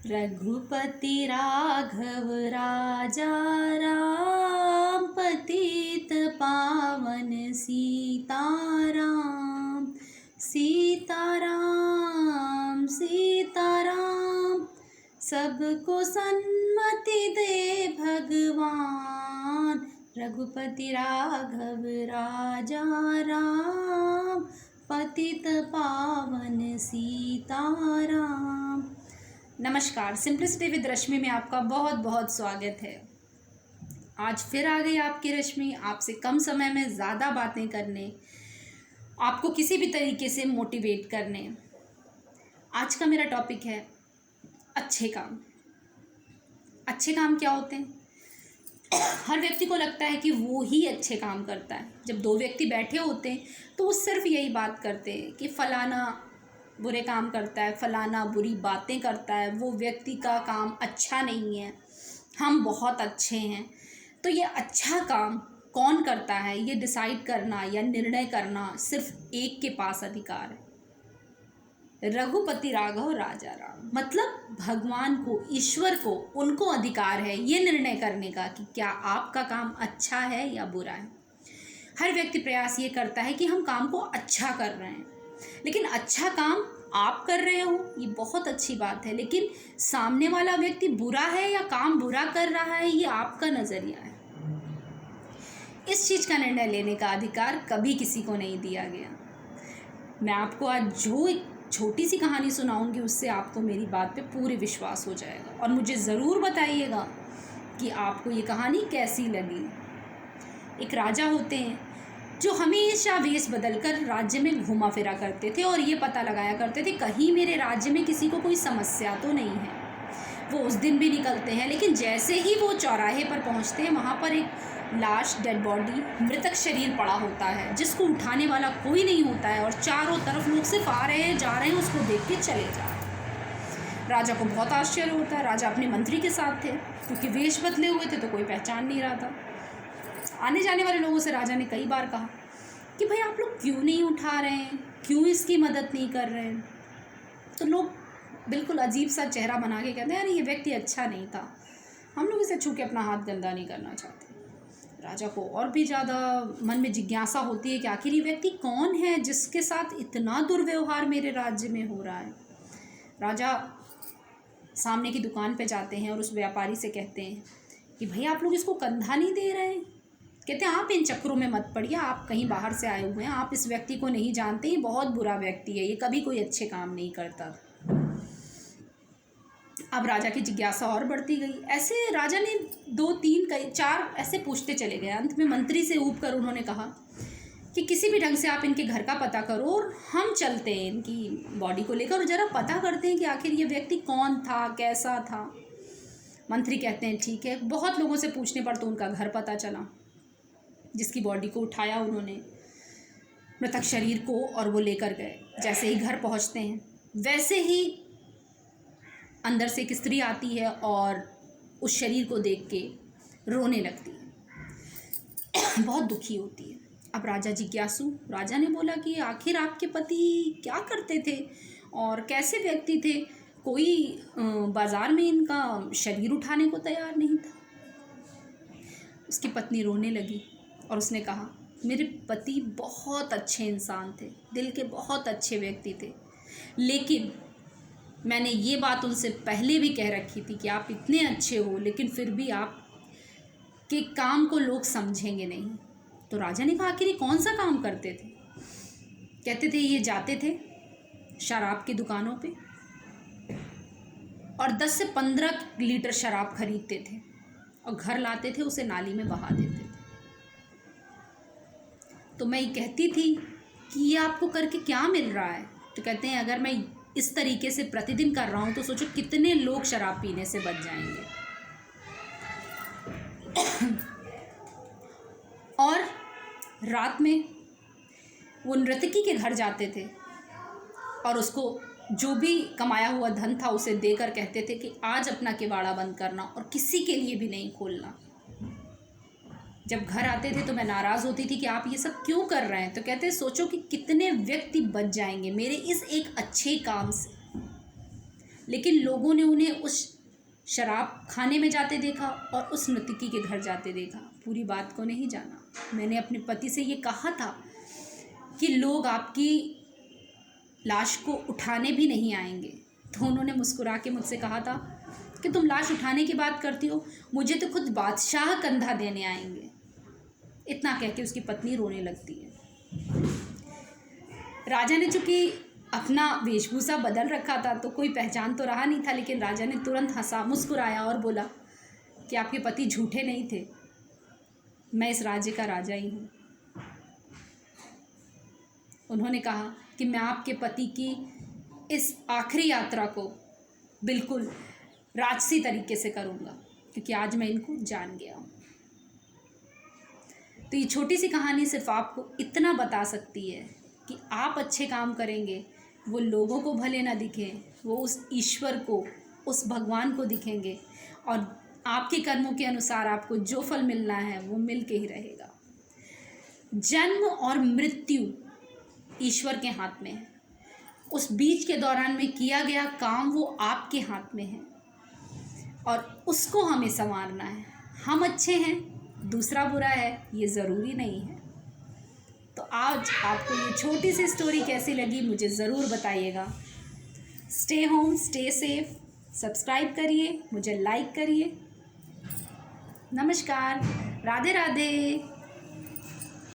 रघुपति राघव राजा राम, पतित पावन सीताराम। सीताराम सीताराम, सबको सन्मति दे भगवान। रघुपति राघव राजा राम, पतित पावन सीताराम। नमस्कार, सिंप्लिसिटी विद रश्मि में आपका बहुत बहुत स्वागत है। आज फिर आ गई आपकी रश्मि, आपसे कम समय में ज़्यादा बातें करने, आपको किसी भी तरीके से मोटिवेट करने। आज का मेरा टॉपिक है अच्छे काम। अच्छे काम क्या होते हैं? हर व्यक्ति को लगता है कि वो ही अच्छे काम करता है। जब दो व्यक्ति बैठे होते हैं तो वो सिर्फ यही बात करते हैं कि फलाना बुरे काम करता है, फलाना बुरी बातें करता है, वो व्यक्ति का काम अच्छा नहीं है, हम बहुत अच्छे हैं। तो ये अच्छा काम कौन करता है, ये डिसाइड करना या निर्णय करना सिर्फ एक के पास अधिकार है, रघुपति राघव राजा राम। मतलब भगवान को, ईश्वर को, उनको अधिकार है ये निर्णय करने का कि क्या आपका काम अच्छा है या बुरा है। हर व्यक्ति प्रयास ये करता है कि हम काम को अच्छा कर रहे हैं, लेकिन अच्छा काम आप कर रहे हो ये बहुत अच्छी बात है, लेकिन सामने वाला व्यक्ति बुरा है या काम बुरा कर रहा है ये आपका नज़रिया है। इस चीज़ का निर्णय लेने का अधिकार कभी किसी को नहीं दिया गया। मैं आपको आज जो एक छोटी सी कहानी सुनाऊंगी उससे आपको मेरी बात पे पूरे विश्वास हो जाएगा, और मुझे ज़रूर बताइएगा कि आपको ये कहानी कैसी लगी। एक राजा होते हैं जो हमेशा वेश बदलकर राज्य में घूमा फिरा करते थे और ये पता लगाया करते थे कहीं मेरे राज्य में किसी को कोई समस्या तो नहीं है। वो उस दिन भी निकलते हैं, लेकिन जैसे ही वो चौराहे पर पहुंचते हैं वहाँ पर एक लाश, डेड बॉडी, मृतक शरीर पड़ा होता है जिसको उठाने वाला कोई नहीं होता है, और चारों तरफ लोग सिर्फ आ रहे हैं, जा रहे हैं, उसको देख के चले जा रहे हैं। राजा को बहुत आश्चर्य होता है। राजा अपने मंत्री के साथ थे, क्योंकि वेश बदले हुए थे तो कोई पहचान नहीं रहा था। आने जाने वाले लोगों से राजा ने कई बार कहा कि भाई आप लोग क्यों नहीं उठा रहे हैं, क्यों इसकी मदद नहीं कर रहे हैं। तो लोग बिल्कुल अजीब सा चेहरा बना के कहते हैं अरे ये व्यक्ति अच्छा नहीं था, हम लोग इसे छू के अपना हाथ गंदा नहीं करना चाहते। राजा को और भी ज़्यादा मन में जिज्ञासा होती है कि आखिर ये व्यक्ति कौन है जिसके साथ इतना दुर्व्यवहार मेरे राज्य में हो रहा है। राजा सामने की दुकान पे जाते हैं और उस व्यापारी से कहते हैं कि भाई आप लोग इसको कंधा नहीं दे रहे हैं। कहते हैं आप इन चक्करों में मत पड़िए, आप कहीं बाहर से आए हुए हैं, आप इस व्यक्ति को नहीं जानते, ये बहुत बुरा व्यक्ति है, ये कभी कोई अच्छे काम नहीं करता। अब राजा की जिज्ञासा और बढ़ती गई। ऐसे राजा ने 2, 3, 4 ऐसे पूछते चले गए। अंत में मंत्री से ऊब कर उन्होंने कहा कि किसी भी ढंग से आप इनके घर का पता करो और हम चलते हैं इनकी बॉडी को लेकर और ज़रा पता करते हैं कि आखिर ये व्यक्ति कौन था, कैसा था। मंत्री कहते हैं ठीक है। बहुत लोगों से पूछने पर तो उनका घर पता चला, जिसकी बॉडी को उठाया उन्होंने, मृतक शरीर को, और वो लेकर गए। जैसे ही घर पहुंचते हैं वैसे ही अंदर से एक स्त्री आती है और उस शरीर को देख के रोने लगती है, बहुत दुखी होती है। अब राजा जिज्ञासु, राजा ने बोला कि आखिर आपके पति क्या करते थे और कैसे व्यक्ति थे? कोई बाज़ार में इनका शरीर उठाने को तैयार नहीं था। उसकी पत्नी रोने लगी और उसने कहा मेरे पति बहुत अच्छे इंसान थे, दिल के बहुत अच्छे व्यक्ति थे, लेकिन मैंने ये बात उनसे पहले भी कह रखी थी कि आप इतने अच्छे हो लेकिन फिर भी आप के काम को लोग समझेंगे नहीं। तो राजा ने कहा आखिर ये कौन सा काम करते थे? कहते थे ये जाते थे शराब की दुकानों पे और 10 से 15 लीटर शराब खरीदते थे और घर लाते थे, उसे नाली में बहा देते थे। तो मैं ये कहती थी कि ये आपको करके क्या मिल रहा है? तो कहते हैं अगर मैं इस तरीके से प्रतिदिन कर रहा हूँ तो सोचो कितने लोग शराब पीने से बच जाएंगे। और रात में वो नर्तकी के घर जाते थे और उसको जो भी कमाया हुआ धन था उसे देकर कहते थे कि आज अपना किवाड़ा बंद करना और किसी के लिए भी नहीं खोलना। जब घर आते थे तो मैं नाराज़ होती थी कि आप ये सब क्यों कर रहे हैं। तो कहते सोचो कि कितने व्यक्ति बच जाएंगे मेरे इस एक अच्छे काम से। लेकिन लोगों ने उन्हें उस शराब खाने में जाते देखा और उस नर्तकी के घर जाते देखा। पूरी बात को नहीं जाना। मैंने अपने पति से ये कहा था कि लोग आपकी लाश को उठाने भी नहीं आएंगे, तो उन्होंने मुस्कुरा के मुझसे कहा था कि तुम लाश उठाने की बात करती हो, मुझे तो खुद बादशाह कंधा देने आएंगे। इतना कह के उसकी पत्नी रोने लगती है। राजा ने चूंकि अपना वेशभूषा बदल रखा था तो कोई पहचान तो रहा नहीं था, लेकिन राजा ने तुरंत हंसा, मुस्कुराया और बोला कि आपके पति झूठे नहीं थे, मैं इस राज्य का राजा ही हूँ। उन्होंने कहा कि मैं आपके पति की इस आखिरी यात्रा को बिल्कुल राजसी तरीके से करूँगा, क्योंकि आज मैं इनको जान गया हूँ। तो ये छोटी सी कहानी सिर्फ आपको इतना बता सकती है कि आप अच्छे काम करेंगे, वो लोगों को भले ना दिखें, वो उस ईश्वर को, उस भगवान को दिखेंगे, और आपके कर्मों के अनुसार आपको जो फल मिलना है वो मिल के ही रहेगा। जन्म और मृत्यु ईश्वर के हाथ में है। उस बीच के दौरान में किया गया काम वो आपके हाथ में है और उसको हमें संवारना है। हम अच्छे हैं, दूसरा बुरा है, ये ज़रूरी नहीं है। तो आज आपको ये छोटी सी स्टोरी कैसी लगी मुझे ज़रूर बताइएगा। Stay home, stay safe, subscribe करिए, मुझे लाइक करिए। नमस्कार, राधे राधे।